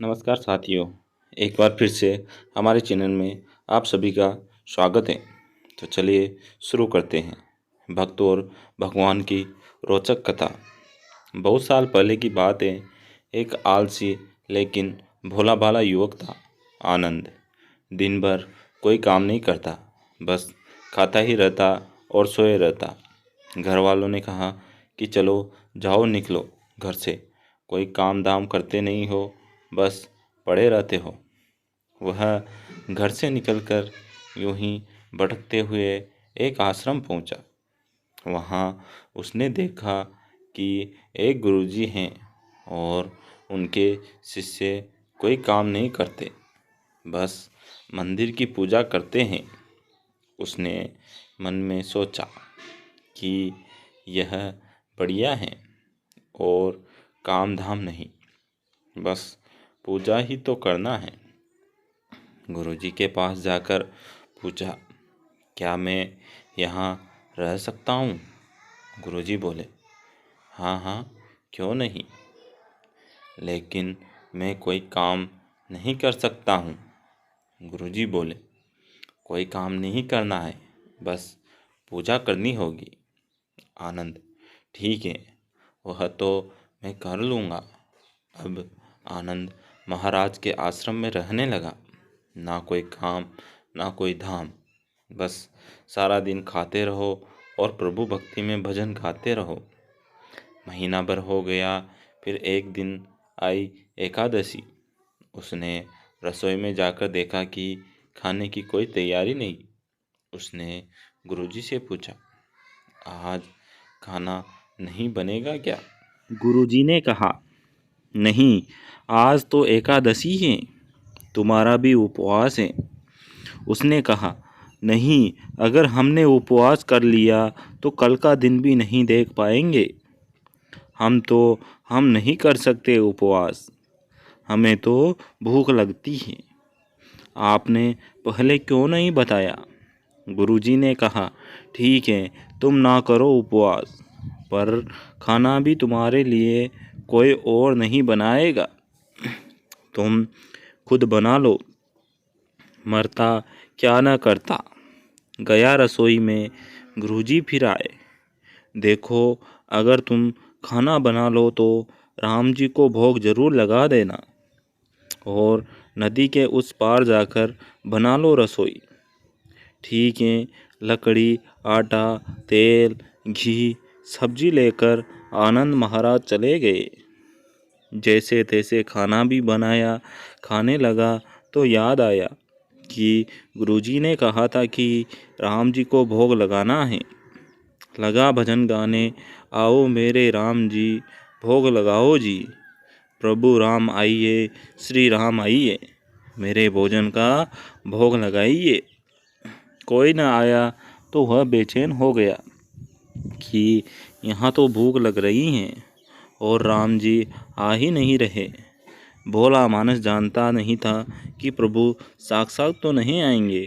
नमस्कार साथियों, एक बार फिर से हमारे चैनल में आप सभी का स्वागत है। तो चलिए शुरू करते हैं भक्त और भगवान की रोचक कथा। बहुत साल पहले की बात है। एक आलसी लेकिन भोला भाला युवक था, आनंद। दिन भर कोई काम नहीं करता, बस खाता ही रहता और सोए रहता। घर वालों ने कहा कि चलो जाओ, निकलो घर से, कोई काम धाम करते नहीं हो, बस पड़े रहते हो। वह घर से निकलकर यूं ही भटकते हुए एक आश्रम पहुंचा। वहां उसने देखा कि एक गुरुजी हैं और उनके शिष्य कोई काम नहीं करते, बस मंदिर की पूजा करते हैं। उसने मन में सोचा कि यह बढ़िया है और काम धाम नहीं, बस पूजा ही तो करना है। गुरुजी के पास जाकर पूछा, क्या मैं यहाँ रह सकता हूँ? गुरुजी बोले, हाँ हाँ, क्यों नहीं, लेकिन मैं कोई काम नहीं कर सकता हूँ। गुरुजी बोले, कोई काम नहीं करना है, बस पूजा करनी होगी। आनंद, ठीक है, वह तो मैं कर लूँगा। अब आनंद महाराज के आश्रम में रहने लगा। ना कोई काम, ना कोई धाम, बस सारा दिन खाते रहो और प्रभु भक्ति में भजन गाते रहो। महीना भर हो गया, फिर एक दिन आई एकादशी। उसने रसोई में जाकर देखा कि खाने की कोई तैयारी नहीं। उसने गुरुजी से पूछा, आज खाना नहीं बनेगा क्या? गुरुजी ने कहा, नहीं, आज तो एकादशी है, तुम्हारा भी उपवास है। उसने कहा, नहीं, अगर हमने उपवास कर लिया तो कल का दिन भी नहीं देख पाएंगे। हम नहीं कर सकते उपवास, हमें तो भूख लगती है। आपने पहले क्यों नहीं बताया? गुरुजी ने कहा, ठीक है, तुम ना करो उपवास, पर खाना भी तुम्हारे लिए कोई और नहीं बनाएगा, तुम खुद बना लो। मरता क्या न करता। गया रसोई में। गुरुजी फिर आए। देखो, अगर तुम खाना बना लो तो राम जी को भोग जरूर लगा देना, और नदी के उस पार जाकर बना लो रसोई। ठीक है। लकड़ी, आटा, तेल, घी, सब्जी लेकर आनंद महाराज चले गए। जैसे तैसे खाना भी बनाया। खाने लगा तो याद आया कि गुरुजी ने कहा था कि राम जी को भोग लगाना है। लगा भजन गाने, आओ मेरे राम जी, भोग लगाओ जी। प्रभु राम आइए, श्री राम आइए, मेरे भोजन का भोग लगाइए। कोई न आया तो वह बेचैन हो गया कि यहाँ तो भूख लग रही है और राम जी आ ही नहीं रहे। भोला मानस जानता नहीं था कि प्रभु साक्षात तो नहीं आएंगे,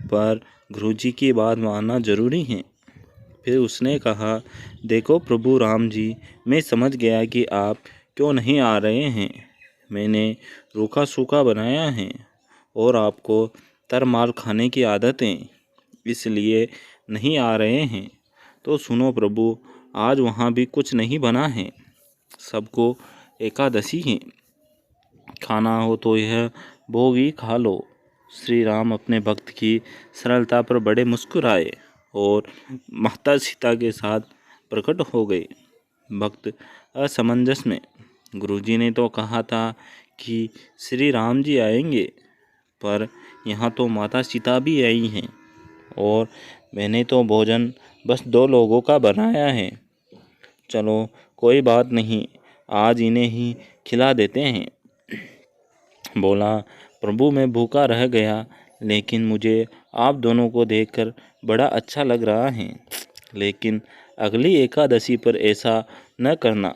पर गुरुजी की बात मानना जरूरी है। फिर उसने कहा, देखो प्रभु राम जी, मैं समझ गया कि आप क्यों नहीं आ रहे हैं। मैंने रूखा सूखा बनाया है और आपको तरमाल खाने की आदत है, इसलिए नहीं आ रहे हैं। तो सुनो प्रभु, आज वहाँ भी कुछ नहीं बना है, सबको एकादशी है, खाना हो तो यह भोग ही खा लो। श्री राम अपने भक्त की सरलता पर बड़े मुस्कुराए और माता सीता के साथ प्रकट हो गए। भक्त असमंजस में। गुरुजी ने तो कहा था कि श्री राम जी आएंगे, पर यहाँ तो माता सीता भी आई हैं और मैंने तो भोजन बस 2 लोगों का बनाया है। चलो कोई बात नहीं, आज इन्हें ही खिला देते हैं। बोला, प्रभु मैं भूखा रह गया, लेकिन मुझे आप दोनों को देखकर बड़ा अच्छा लग रहा है। लेकिन अगली एकादशी पर ऐसा न करना,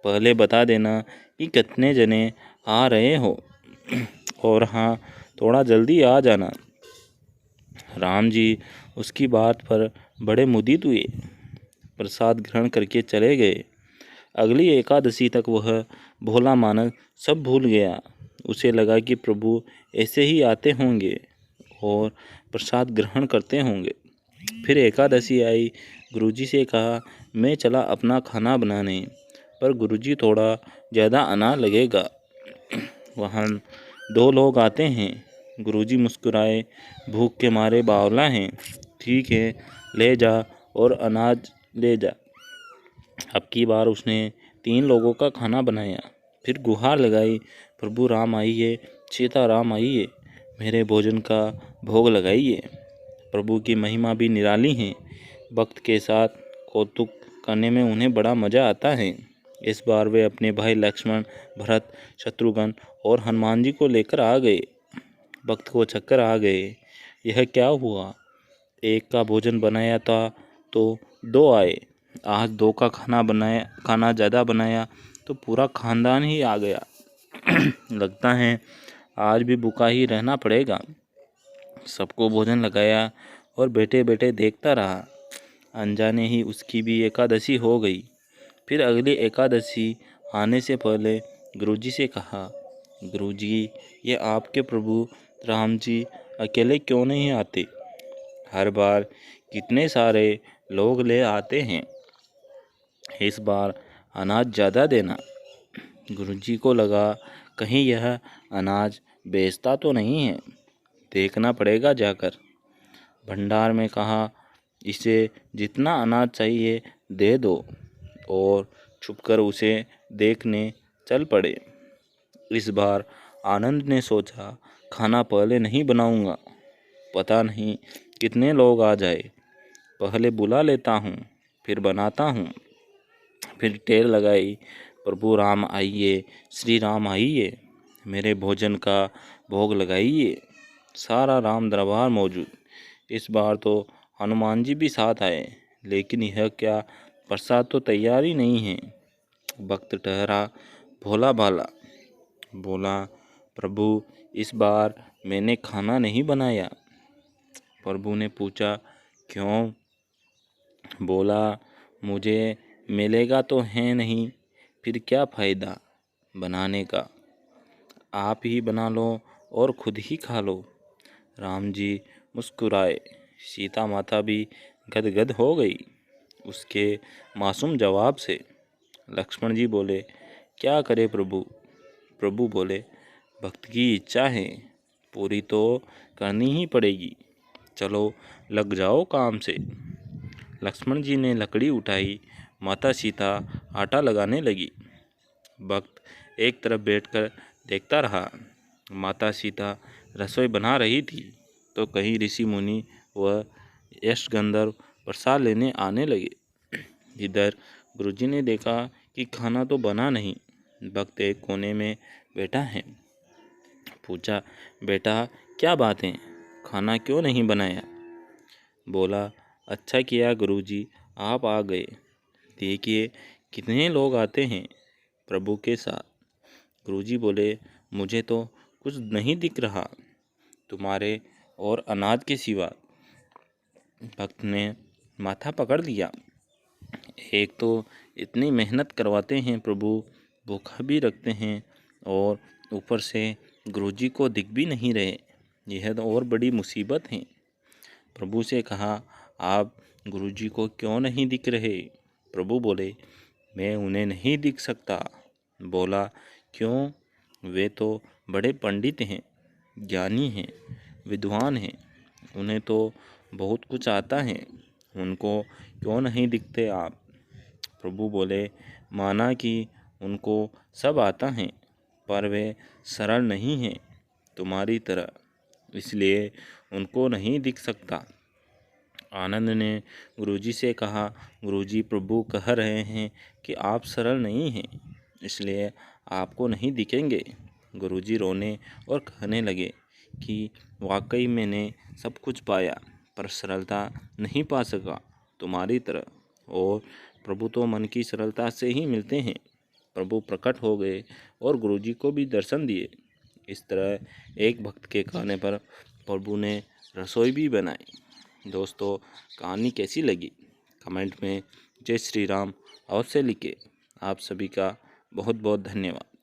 पहले बता देना कि कितने जने आ रहे हो, और हाँ, थोड़ा जल्दी आ जाना। राम जी उसकी बात पर बड़े मुदित हुए, प्रसाद ग्रहण करके चले गए। अगली एकादशी तक वह भोला मानस सब भूल गया। उसे लगा कि प्रभु ऐसे ही आते होंगे और प्रसाद ग्रहण करते होंगे। फिर एकादशी आई। गुरुजी से कहा, मैं चला अपना खाना बनाने, पर गुरुजी थोड़ा ज़्यादा अनाज लगेगा। वहाँ 2 लोग आते हैं। गुरुजी मुस्कुराए, भूख के मारे बावला हैं। ठीक है, ले जा और अनाज ले जा। अब की बार उसने 3 लोगों का खाना बनाया। फिर गुहार लगाई, प्रभु राम आइए, सीता राम आइए, मेरे भोजन का भोग लगाइए। प्रभु की महिमा भी निराली है। भक्त के साथ कौतुक करने में उन्हें बड़ा मज़ा आता है। इस बार वे अपने भाई लक्ष्मण, भरत, शत्रुघ्न और हनुमान जी को लेकर आ गए। भक्त को चक्कर आ गए। यह क्या हुआ? एक का भोजन बनाया था तो 2 आए। आज 2 का खाना ज़्यादा बनाया तो पूरा खानदान ही आ गया। लगता है आज भी भूखा ही रहना पड़ेगा। सबको भोजन लगाया और बैठे बैठे देखता रहा। अनजाने ही उसकी भी एकादशी हो गई। फिर अगली एकादशी आने से पहले गुरुजी से कहा, गुरुजी, ये आपके प्रभु राम जी अकेले क्यों नहीं आते? हर बार कितने सारे लोग ले आते हैं। इस बार अनाज ज़्यादा देना। गुरुजी को लगा कहीं यह अनाज बेचता तो नहीं है, देखना पड़ेगा जाकर। भंडार में कहा, इसे जितना अनाज चाहिए दे दो, और छुपकर उसे देखने चल पड़े। इस बार आनंद ने सोचा, खाना पहले नहीं बनाऊंगा, पता नहीं कितने लोग आ जाए, पहले बुला लेता हूँ फिर बनाता हूँ। फिर टेर लगाई, प्रभु राम आइए, श्री राम आइए, मेरे भोजन का भोग लगाइए। सारा राम दरबार मौजूद। इस बार तो हनुमान जी भी साथ आए, लेकिन यह क्या, प्रसाद तो तैयार ही नहीं है। भक्त ठहरा भोला भाला, बोला, प्रभु इस बार मैंने खाना नहीं बनाया। प्रभु ने पूछा, क्यों? बोला, मुझे मिलेगा तो है नहीं, फिर क्या फ़ायदा बनाने का, आप ही बना लो और खुद ही खा लो। राम जी मुस्कुराए। सीता माता भी गदगद हो गई उसके मासूम जवाब से। लक्ष्मण जी बोले, क्या करे प्रभु? प्रभु बोले, भक्त की इच्छा है, पूरी तो करनी ही पड़ेगी, चलो लग जाओ काम से। लक्ष्मण जी ने लकड़ी उठाई। माता सीता आटा लगाने लगी। भक्त एक तरफ बैठकर देखता रहा। माता सीता रसोई बना रही थी तो कहीं ऋषि मुनि व यश गंधर्व प्रसाद लेने आने लगे। इधर गुरुजी ने देखा कि खाना तो बना नहीं। भक्त एक कोने में बैठा है। पूछा, बेटा क्या बात है, खाना क्यों नहीं बनाया? बोला, अच्छा किया गुरुजी आप आ गए, देखिए कितने लोग आते हैं प्रभु के साथ। गुरुजी बोले, मुझे तो कुछ नहीं दिख रहा तुम्हारे और अनाज के सिवा। भक्त ने माथा पकड़ लिया। एक तो इतनी मेहनत करवाते हैं प्रभु, भूखा भी रखते हैं, और ऊपर से गुरुजी को दिख भी नहीं रहे। यह तो और बड़ी मुसीबत है। प्रभु से कहा, आप गुरुजी को क्यों नहीं दिख रहे? प्रभु बोले, मैं उन्हें नहीं दिख सकता। बोला, क्यों? वे तो बड़े पंडित हैं, ज्ञानी हैं, विद्वान हैं, उन्हें तो बहुत कुछ आता है, उनको क्यों नहीं दिखते आप? प्रभु बोले, माना कि उनको सब आता है, पर वे सरल नहीं हैं तुम्हारी तरह, इसलिए उनको नहीं दिख सकता। आनंद ने गुरुजी से कहा, गुरुजी प्रभु कह रहे हैं कि आप सरल नहीं हैं, इसलिए आपको नहीं दिखेंगे। गुरुजी रोने और कहने लगे कि वाकई मैंने सब कुछ पाया, पर सरलता नहीं पा सका तुम्हारी तरह, और प्रभु तो मन की सरलता से ही मिलते हैं। प्रभु प्रकट हो गए और गुरुजी को भी दर्शन दिए। इस तरह एक भक्त के कहने पर प्रभु ने रसोई भी बनाई। दोस्तों, कहानी कैसी लगी कमेंट में जय श्री राम अवश्य लिखें। आप सभी का बहुत बहुत धन्यवाद।